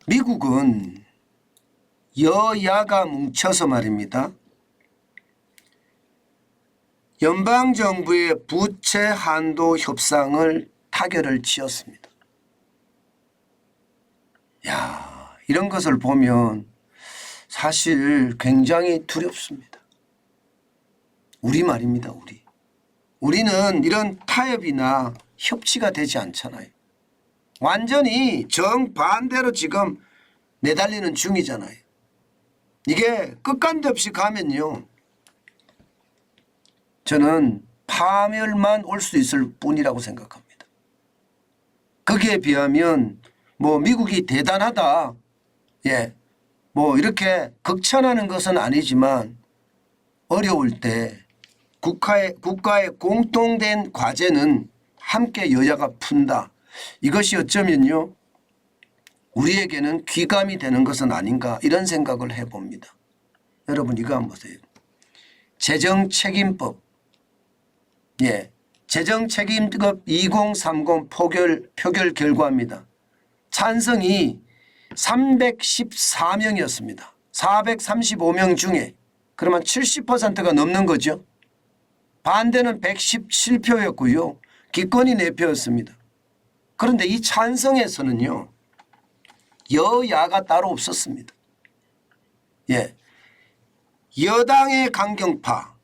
미국은 여야가 뭉쳐서 말입니다. 연방정부의 부채 한도 협상을 타결을 지었습니다. 야, 이런 것을 보면 사실 굉장히 두렵습니다. 우리 말입니다. 우리는 이런 타협이나 협치가 되지 않잖아요. 완전히 정반대로 지금 내달리는 중이잖아요. 이게 끝간데 없이 가면요, 저는 파멸만 올 수 있을 뿐이라고 생각합니다. 거기에 비하면 뭐 미국이 대단하다, 뭐 이렇게 극찬하는 것은 아니지만 어려울 때 국가의 공통된 과제는 함께 여야가 푼다. 이것이 어쩌면요, 우리에게는 귀감이 되는 것은 아닌가, 이런 생각을 해봅니다. 여러분 이거 한번 보세요. 재정책임법, 재정책임법 2030 표결 결과입니다. 찬성이 314명이었습니다. 435명 중에 그러면 70%가 넘는 거죠. 반대는 117표였고요. 기권이 4표였습니다. 그런데 이 찬성에서는요, 여야가 따로 없었습니다. 여당의 강경파,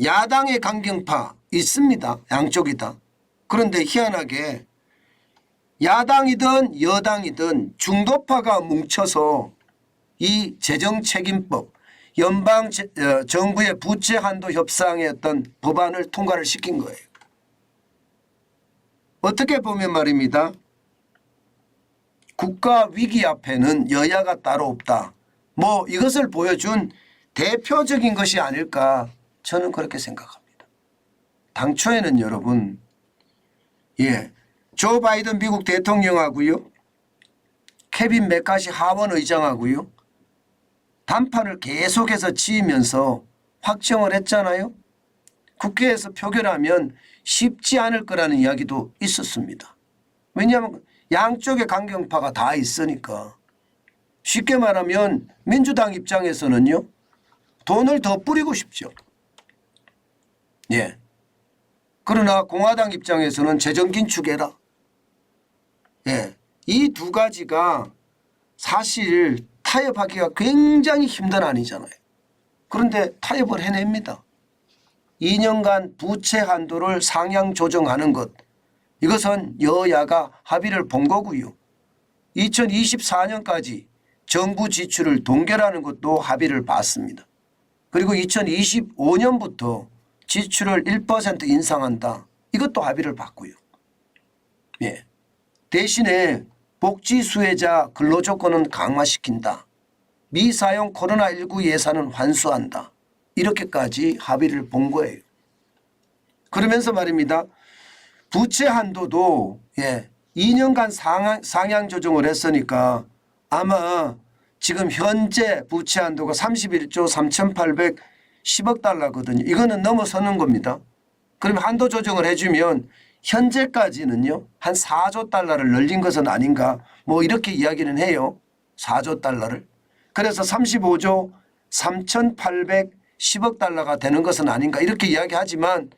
야당의 강경파 있습니다. 양쪽이다. 그런데 희한하게 야당이든 여당이든 중도파가 뭉쳐서 이 재정책임법, 연방정부의 부채 한도 협상의 어떤 법안을 통과를 시킨 거예요. 어떻게 보면 말입니다, 국가 위기 앞에는 여야가 따로 없다. 뭐 이것을 보여준 대표적인 것이 아닐까, 저는 그렇게 생각합니다. 당초에는 여러분, 조 바이든 미국 대통령하고요, 케빈 맥카시 하원 의장하고요, 단판을 계속해서 지으면서 확정을 했잖아요. 국회에서 표결하면 쉽지 않을 거라는 이야기도 있었습니다. 왜냐하면 양쪽의 강경파가 다 있으니까. 쉽게 말하면 민주당 입장에서는요, 돈을 더 뿌리고 싶죠. 그러나 공화당 입장에서는 재정 긴축해라. 이 두 가지가 사실 타협하기가 굉장히 힘든 안이잖아요. 그런데 타협을 해냅니다. 2년간 부채 한도를 상향 조정하는 것, 이것은 여야가 합의를 본 거고요. 2024년까지 정부 지출을 동결하는 것도 합의를 봤습니다. 그리고 2025년부터 지출을 1% 인상한다. 이것도 합의를 봤고요. 대신에 복지 수혜자 근로조건은 강화시킨다. 미사용 코로나19 예산은 환수한다. 이렇게까지 합의를 본 거예요. 그러면서 말입니다, 부채 한도도 2년간 상향 조정을 했으니까 아마 지금 현재 부채 한도가 31조 3,810억 달러거든요. 이거는 넘어서는 겁니다. 그러면 한도 조정을 해주면 현재까지는요, 한 4조 달러를 늘린 것은 아닌가, 뭐 이렇게 이야기는 해요. 4조 달러를. 그래서 35조 3,810억 달러가 되는 것은 아닌가, 이렇게 이야기하지만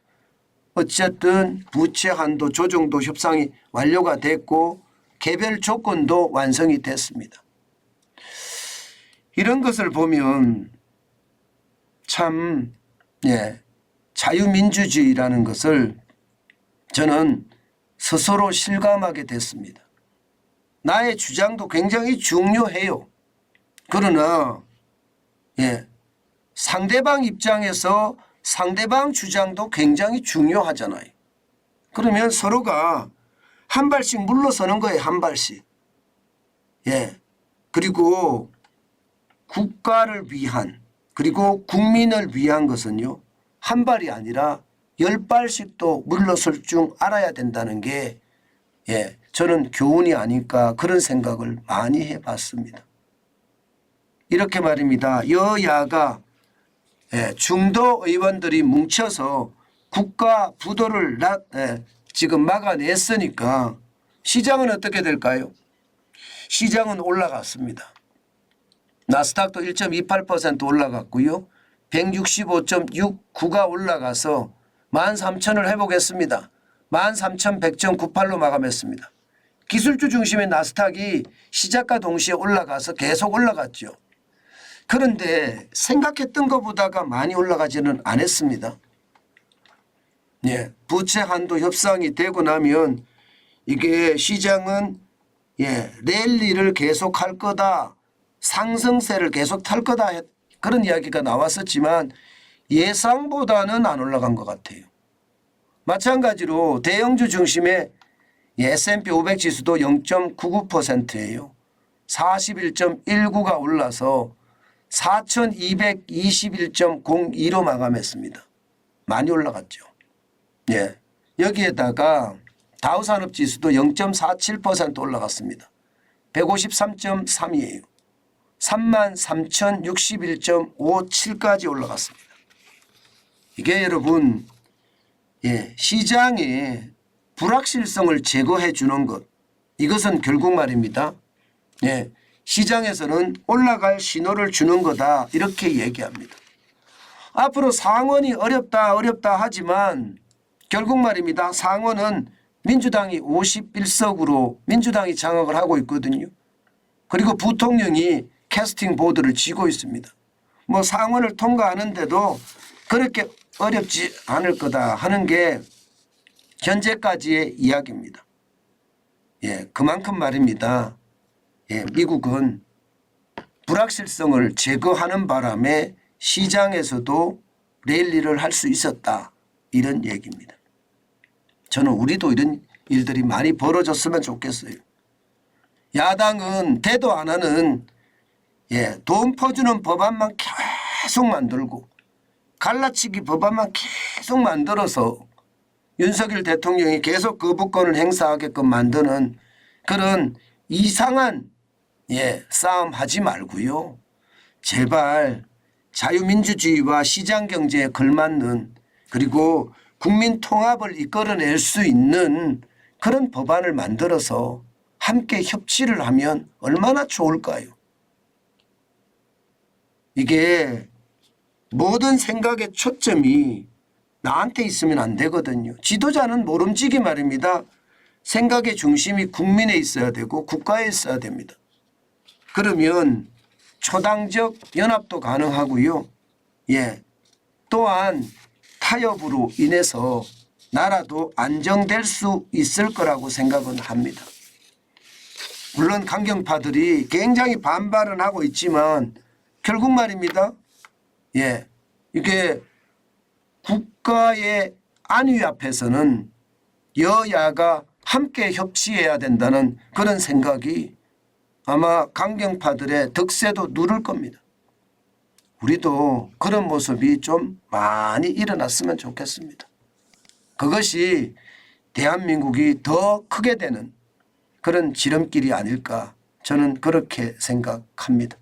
어쨌든 부채 한도 조정도 협상이 완료가 됐고 개별 조건도 완성이 됐습니다. 이런 것을 보면 참 자유민주주의라는 것을 저는 스스로 실감하게 됐습니다. 나의 주장도 굉장히 중요해요. 그러나 상대방 입장에서 상대방 주장도 굉장히 중요하잖아요. 그러면 서로가 한 발씩 물러서는 거예요. 한 발씩. 그리고 국가를 위한, 그리고 국민을 위한 것은요, 한 발이 아니라 10발씩도 물러설 줄 알아야 된다는 게 저는 교훈이 아닐까, 그런 생각을 많이 해봤습니다. 이렇게 말입니다. 여야가 중도 의원들이 뭉쳐서 국가 부도를 지금 막아냈으니까 시장은 어떻게 될까요? 시장은 올라갔습니다. 나스닥도 1.28% 올라갔고요. 165.69가 올라가서 13,000을 회복했습니다. 13,100.98로 마감했습니다. 기술주 중심의 나스닥이 시작과 동시에 올라가서 계속 올라갔죠. 그런데 생각했던 것보다가 많이 올라가지는 않았습니다. 예, 부채 한도 협상이 되고 나면 이게 시장은 랠리를 계속할 거다, 상승세를 계속 탈 거다, 그런 이야기가 나왔었지만 예상보다는 안 올라간 것 같아요. 마찬가지로 대형주 중심의 S&P 500 지수도 0.99%예요. 41.19가 올라서 4,221.02로 마감했습니다. 많이 올라갔죠. 예, 여기에다가 다우산업지수도 0.47% 올라갔습니다. 153.3이에요. 33,061.57까지 올라갔습니다. 이게 여러분 시장의 불확실성을 제거해 주는 것, 이것은 결국 말입니다. 시장에서는 올라갈 신호를 주는 거다, 이렇게 얘기합니다. 앞으로 상원이 어렵다 하지만 결국 말입니다. 상원은 민주당이 51석으로 민주당이 장악을 하고 있거든요. 그리고 부통령이 캐스팅 보드를 쥐고 있습니다. 뭐 상원을 통과하는데도 그렇게 어렵지 않을 거다 하는 게 현재까지의 이야기입니다. 그만큼 말입니다. 미국은 불확실성을 제거하는 바람에 시장에서도 랠리를 할 수 있었다, 이런 얘기입니다. 저는 우리도 이런 일들이 많이 벌어졌으면 좋겠어요. 야당은 대도 안 하는 돈 퍼주는 법안만 계속 만들고 갈라치기 법안만 계속 만들어서 윤석열 대통령이 계속 거부권을 행사하게끔 만드는 그런 이상한 싸움 하지 말고요. 제발 자유민주주의와 시장경제에 걸맞는, 그리고 국민 통합을 이끌어낼 수 있는 그런 법안을 만들어서 함께 협치를 하면 얼마나 좋을까요? 이게 모든 생각의 초점이 나한테 있으면 안 되거든요. 지도자는 모름지기 말입니다. 생각의 중심이 국민에 있어야 되고 국가에 있어야 됩니다. 그러면 초당적 연합도 가능하고요. 또한 타협으로 인해서 나라도 안정될 수 있을 거라고 생각은 합니다. 물론 강경파들이 굉장히 반발은 하고 있지만 결국 말입니다. 이게 국가의 안위 앞에서는 여야가 함께 협치해야 된다는 그런 생각이 아마 강경파들의 득세도 누를 겁니다. 우리도 그런 모습이 좀 많이 일어났으면 좋겠습니다. 그것이 대한민국이 더 크게 되는 그런 지름길이 아닐까, 저는 그렇게 생각합니다.